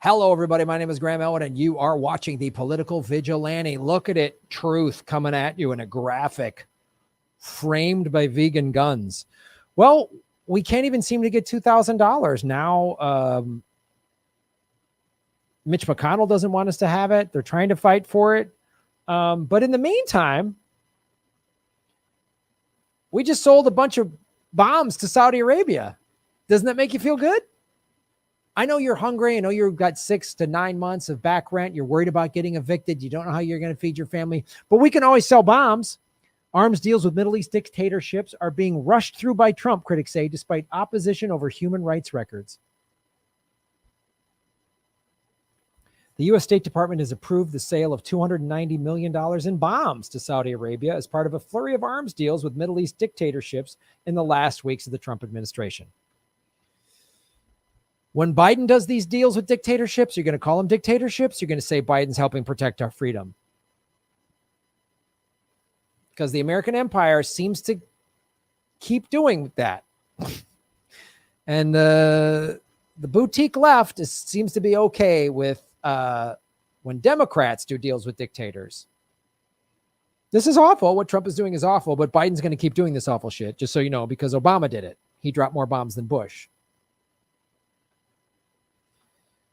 Hello, everybody. My name is Graham Elwood, and you are watching The Political Vigilante. Look at it. Truth coming at you in a graphic framed by vegan guns. Well, we can't even seem to get $2,000. Now, Mitch McConnell doesn't want us to have it. They're trying to fight for it. But in the meantime, we just sold a bunch of bombs to Saudi Arabia. Doesn't that make you feel good? I know you're hungry. I know you've got 6 to 9 months of back rent. You're worried about getting evicted. You don't know how you're going to feed your family. But we can always sell bombs. Arms deals with Middle East dictatorships are being rushed through by Trump, critics say, despite opposition over human rights records. The U.S. State Department has approved the sale of $290 million in bombs to Saudi Arabia as part of a flurry of arms deals with Middle East dictatorships in the last weeks of the Trump administration. When Biden does these deals with dictatorships, you're going to call them dictatorships. You're going to say Biden's helping protect our freedom. Because the American empire seems to keep doing that. And the boutique left seems to be okay with when Democrats do deals with dictators. This is awful. What Trump is doing is awful, but Biden's going to keep doing this awful shit, just so you know, because Obama did it. He dropped more bombs than Bush.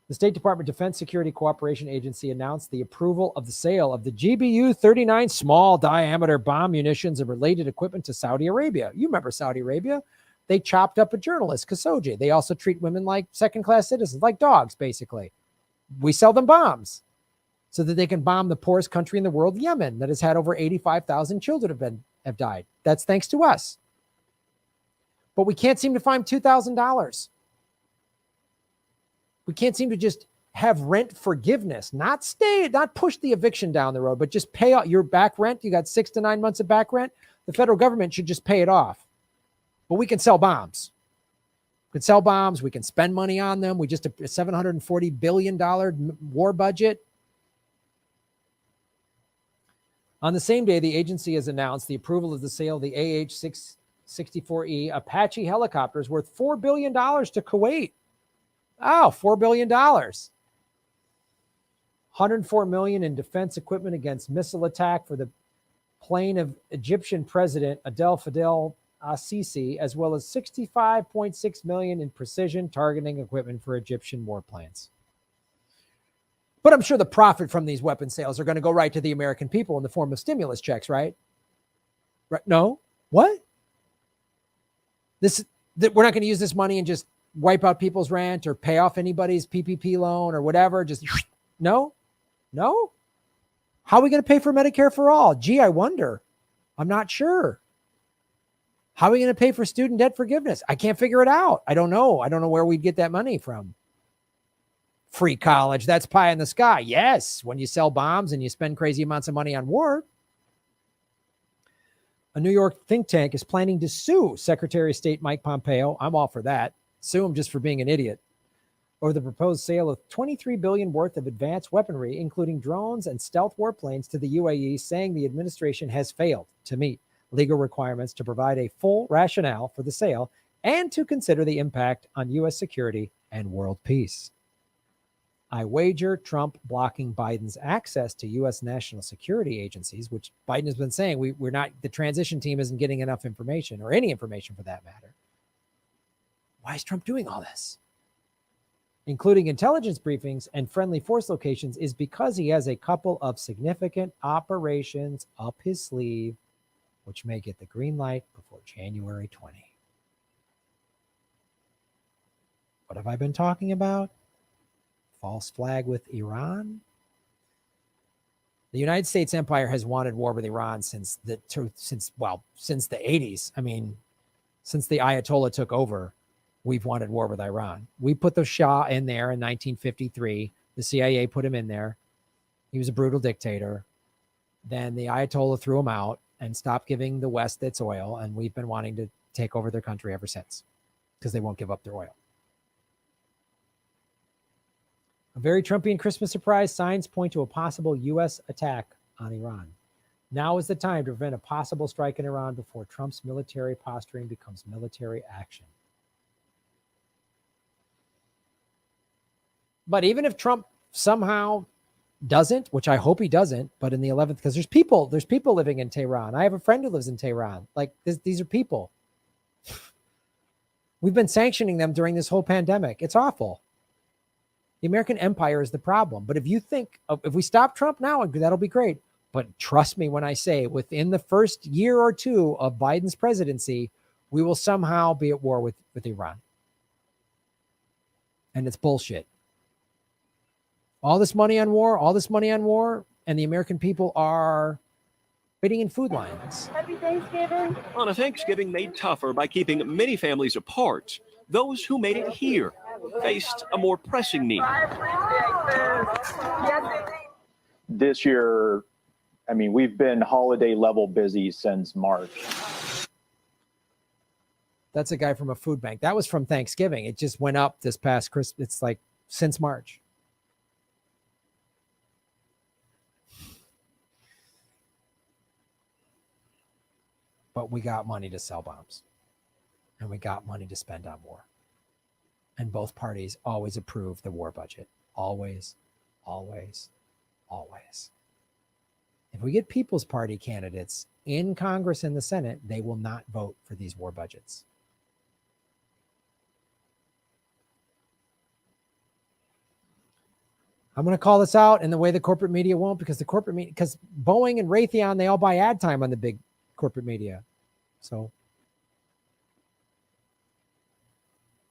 The State Department Defense Security Cooperation Agency announced the approval of the sale of the GBU-39 small diameter bomb munitions and related equipment to Saudi Arabia. You remember Saudi Arabia? They chopped up a journalist, Khashoggi. They also treat women like second-class citizens, like dogs, basically. We sell them bombs so that they can bomb the poorest country in the world, Yemen, that has had over 85,000 children have died. That's thanks to us. But we can't seem to find $2,000. We can't seem to just have rent forgiveness, not push the eviction down the road, but just pay out your back rent. You got 6 to 9 months of back rent. The federal government should just pay it off. But we can sell bombs. We can sell bombs. We can spend money on them. We just a $740 billion war budget. On the same day, the agency has announced the approval of the sale of the AH-664E Apache helicopters worth $4 billion to Kuwait. Oh, $4 billion. $104 million in defense equipment against missile attack for the plane of Egyptian President Abdel Fattah al-Sisi, as well as $65.6 million in precision targeting equipment for Egyptian warplanes. But I'm sure the profit from these weapon sales are going to go right to the American people in the form of stimulus checks, right? Right? No? What? We're not going to use this money and just wipe out people's rent or pay off anybody's PPP loan or whatever. Just no. How are we going to pay for Medicare for all? Gee, I wonder. I'm not sure. How are we going to pay for student debt forgiveness? I can't figure it out. I don't know. I don't know where we'd get that money from. Free college. That's pie in the sky. Yes. When you sell bombs and you spend crazy amounts of money on war. A New York think tank is planning to sue Secretary of State Mike Pompeo. I'm all for that. Sue him just for being an idiot. Over the proposed sale of $23 billion worth of advanced weaponry, including drones and stealth warplanes to the UAE, saying the administration has failed to meet legal requirements to provide a full rationale for the sale and to consider the impact on U.S. security and world peace. I wager Trump blocking Biden's access to U.S. national security agencies, which Biden has been saying we're not, the transition team isn't getting enough information, or any information for that matter. Why is Trump doing all this? Including intelligence briefings and friendly force locations, is because he has a couple of significant operations up his sleeve, which may get the green light before January 20. What have I been talking about? False flag with Iran? The United States empire has wanted war with Iran since the 80s. I mean, since the Ayatollah took over, we've wanted war with Iran. We put the Shah in there in 1953. The CIA put him in there. He was a brutal dictator. Then the Ayatollah threw him out and stopped giving the West its oil. And we've been wanting to take over their country ever since because they won't give up their oil. A very Trumpian Christmas surprise. Signs point to a possible U.S. attack on Iran. Now is the time to prevent a possible strike in Iran before Trump's military posturing becomes military action. But even if Trump somehow doesn't, which I hope he doesn't, but in the 11th, because there's people living in Tehran. I have a friend who lives in Tehran. Like these are people. We've been sanctioning them during this whole pandemic. It's awful. The American empire is the problem. But if you think, if we stop Trump now, that'll be great. But trust me when I say within the first year or two of Biden's presidency, we will somehow be at war with Iran. And it's bullshit. All this money on war, and the American people are waiting in food lines. Happy Thanksgiving. On a Thanksgiving made tougher by keeping many families apart, those who made it here faced a more pressing need. I appreciate this. Yes, This year, I mean, we've been holiday level busy since March. That's a guy from a food bank. That was from Thanksgiving. It just went up this past Christmas. It's like since March. But we got money to sell bombs. And we got money to spend on war. And both parties always approve the war budget. Always, always, always. If we get People's Party candidates in Congress and the Senate, they will not vote for these war budgets. I'm going to call this out in the way the corporate media won't, because because Boeing and Raytheon, they all buy ad time on the big corporate media. So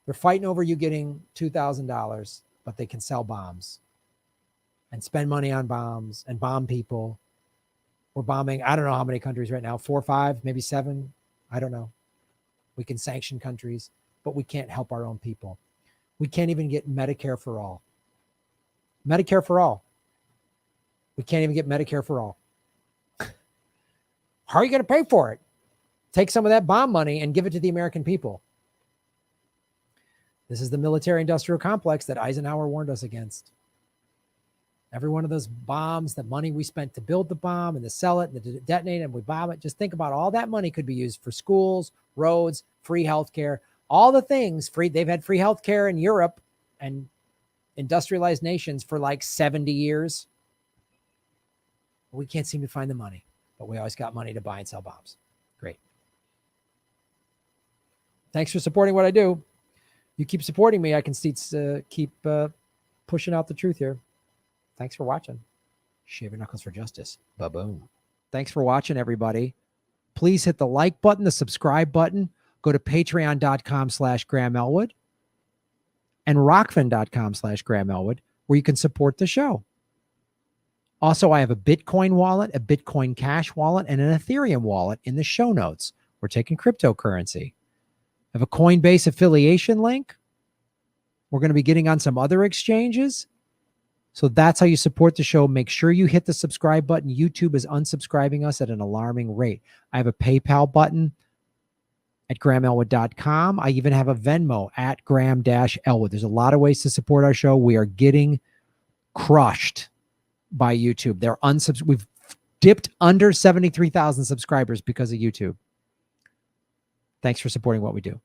they're fighting over you getting $2,000, but they can sell bombs and spend money on bombs and bomb people. We're bombing, I don't know how many countries right now, 4 or 5, maybe 7. I don't know. We can sanction countries, but we can't help our own people. We can't even get Medicare for all. Medicare for all. We can't even get Medicare for all. How are you going to pay for it? Take some of that bomb money and give it to the American people. This is the military-industrial complex that Eisenhower warned us against. Every one of those bombs, the money we spent to build the bomb and to sell it and to detonate it and we bomb it, just think about all that money could be used for schools, roads, free healthcare, all the things free. They've had free healthcare in Europe and industrialized nations for like 70 years. We can't seem to find the money, but we always got money to buy and sell bombs. Great. Thanks for supporting what I do. You keep supporting me, I can keep pushing out the truth here. Thanks for watching. Shave your knuckles for justice. Ba-boom. Thanks for watching, everybody. Please hit the like button, the subscribe button. Go to patreon.com/Graham Elwood and rockfin.com/Graham Elwood, where you can support the show. Also, I have a Bitcoin wallet, a Bitcoin Cash wallet, and an Ethereum wallet in the show notes. We're taking cryptocurrency. I have a Coinbase affiliation link. We're going to be getting on some other exchanges. So that's how you support the show. Make sure you hit the subscribe button. YouTube is unsubscribing us at an alarming rate. I have a PayPal button at GrahamElwood.com. I even have a Venmo at Graham-Elwood. There's a lot of ways to support our show. We are getting crushed by YouTube. We've dipped under 73,000 subscribers because of YouTube. Thanks for supporting what we do.